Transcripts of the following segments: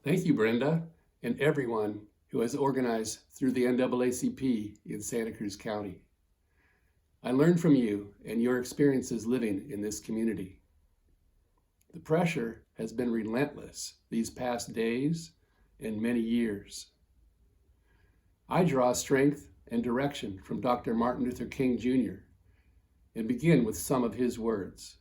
Thank you, Brenda, and everyone who has organized through the NAACP in Santa Cruz County. I learned from you and your experiences living in this community. The pressure has been relentless these past days and many years. I draw strength and direction from Dr. Martin Luther King Jr. and begin with some of his words.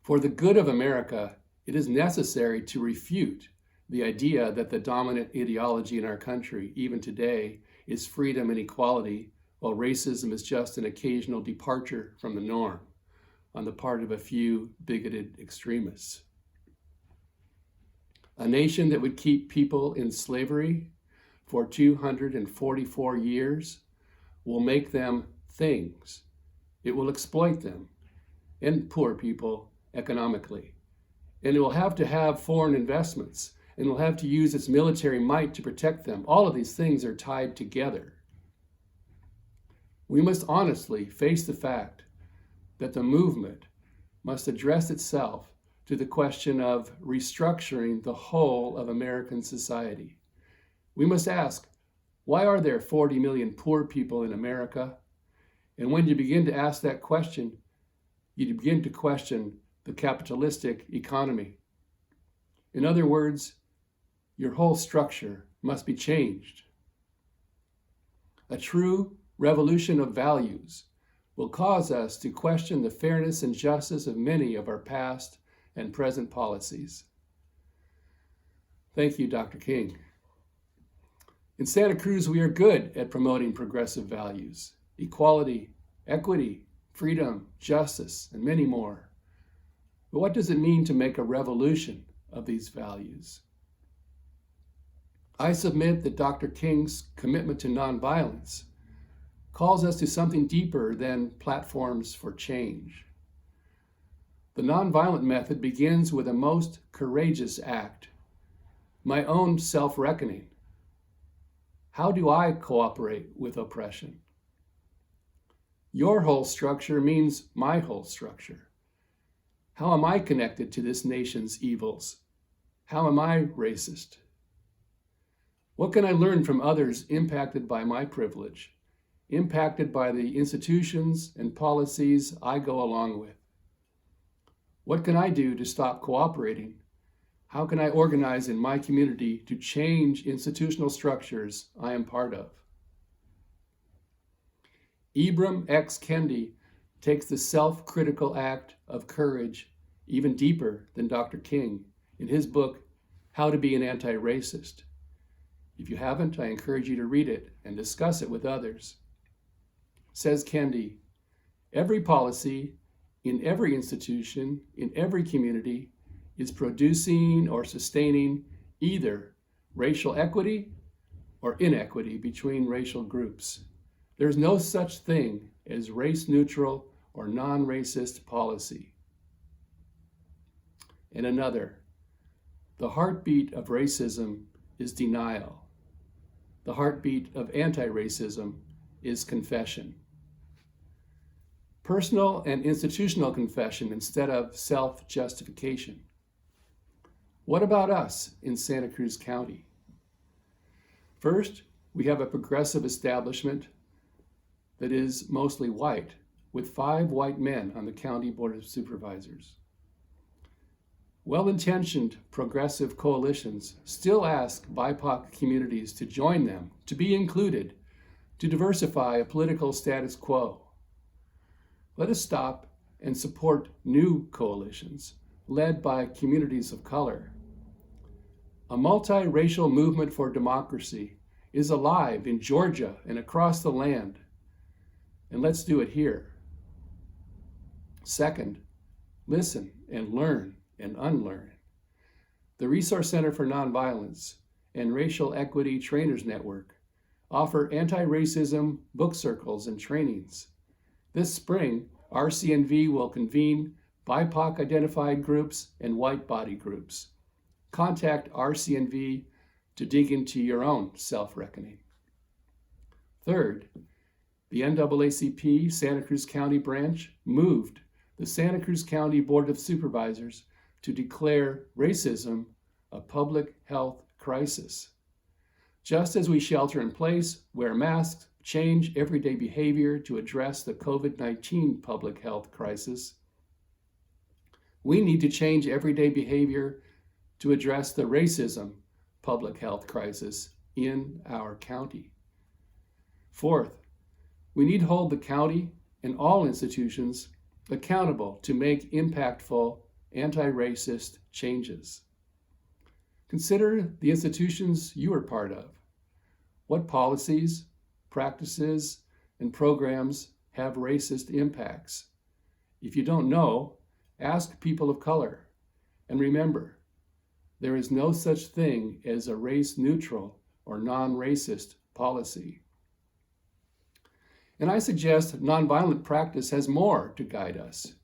For the good of America, it is necessary to refute the idea that the dominant ideology in our country, even today, is freedom and equality, while racism is just an occasional departure from the norm on the part of a few bigoted extremists. A nation that would keep people in slavery for 244 years will make them things. It will exploit them and poor people economically. And it will have to have foreign investments, and will have to use its military might to protect them. All of these things are tied together. We must honestly face the fact that the movement must address itself to the question of restructuring the whole of American society. We must ask, why are there 40 million poor people in America? And when you begin to ask that question, you begin to question the capitalistic economy. In other words, your whole structure must be changed. A true revolution of values will cause us to question the fairness and justice of many of our past and present policies. Thank you, Dr. King. In Santa Cruz, we are good at promoting progressive values, equality, equity, freedom, justice, and many more. But what does it mean to make a revolution of these values? I submit that Dr. King's commitment to nonviolence calls us to something deeper than platforms for change. The nonviolent method begins with a most courageous act, my own self-reckoning. How do I cooperate with oppression? Your whole structure means my whole structure. How am I connected to this nation's evils? How am I racist? What can I learn from others impacted by my privilege, impacted by the institutions and policies I go along with? What can I do to stop cooperating? How can I organize in my community to change institutional structures I am part of? Ibram X. Kendi takes the self-critical act of courage even deeper than Dr. King in his book, How to Be an Anti-Racist. If you haven't, I encourage you to read it and discuss it with others. Says Kendi, every policy in every institution, in every community, is producing or sustaining either racial equity or inequity between racial groups. There's no such thing as race-neutral or non-racist policy. And another, the heartbeat of racism is denial. The heartbeat of anti-racism is confession. Personal and institutional confession instead of self-justification. What about us in Santa Cruz County? First, we have a progressive establishment that is mostly white, with 5 white men on the County Board of Supervisors. Well-intentioned progressive coalitions still ask BIPOC communities to join them, to be included, to diversify a political status quo. Let us stop and support new coalitions led by communities of color. A multiracial movement for democracy is alive in Georgia and across the land, and let's do it here. Second, listen and learn and unlearn. The Resource Center for Nonviolence and Racial Equity Trainers Network offer anti-racism book circles and trainings. This spring, RCNV will convene BIPOC-identified groups and white body groups. Contact RCNV to dig into your own self-reckoning. Third, the NAACP Santa Cruz County branch moved the Santa Cruz County Board of Supervisors to declare racism a public health crisis. Just as we shelter in place, wear masks, change everyday behavior to address the COVID-19 public health crisis, we need to change everyday behavior to address the racism public health crisis in our county. Fourth, we need to hold the county and all institutions accountable to make impactful anti-racist changes. Consider the institutions you are part of. What policies, practices, and programs have racist impacts? If you don't know, ask people of color. And remember, there is no such thing as a race-neutral or non-racist policy. And I suggest nonviolent practice has more to guide us.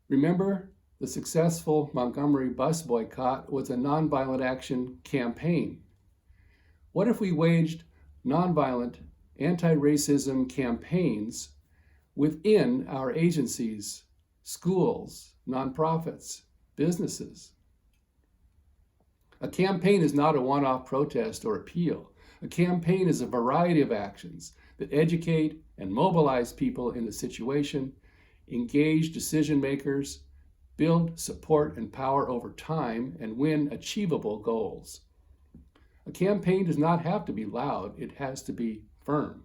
Remember, the successful Montgomery bus boycott was a nonviolent action campaign. What if we waged nonviolent anti-racism campaigns within our agencies, schools, nonprofits, businesses? A campaign is not a one-off protest or appeal. A campaign is a variety of actions that educate and mobilize people in the situation, engage decision makers, build support and power over time, and win achievable goals. A campaign does not have to be loud, it has to be firm.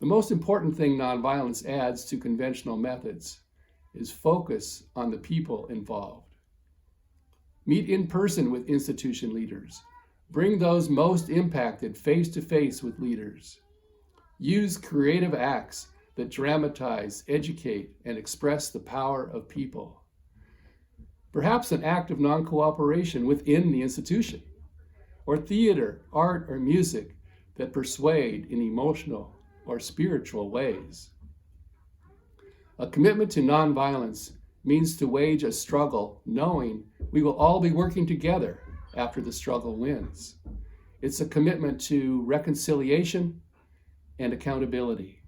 The most important thing nonviolence adds to conventional methods is focus on the people involved. Meet in person with institution leaders. Bring those most impacted face to face with leaders. Use creative acts that dramatize, educate, and express the power of people. Perhaps an act of non-cooperation within the institution, or theater, art, or music that persuade in emotional or spiritual ways. A commitment to nonviolence means to wage a struggle knowing we will all be working together after the struggle wins. It's a commitment to reconciliation and accountability.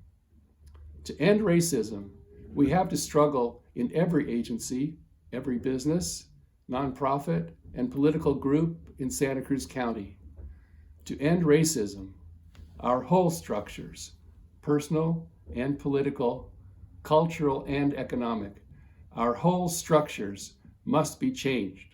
To end racism, we have to struggle in every agency, every business, nonprofit, and political group in Santa Cruz County. To end racism, our whole structures, personal and political, cultural and economic, our whole structures must be changed.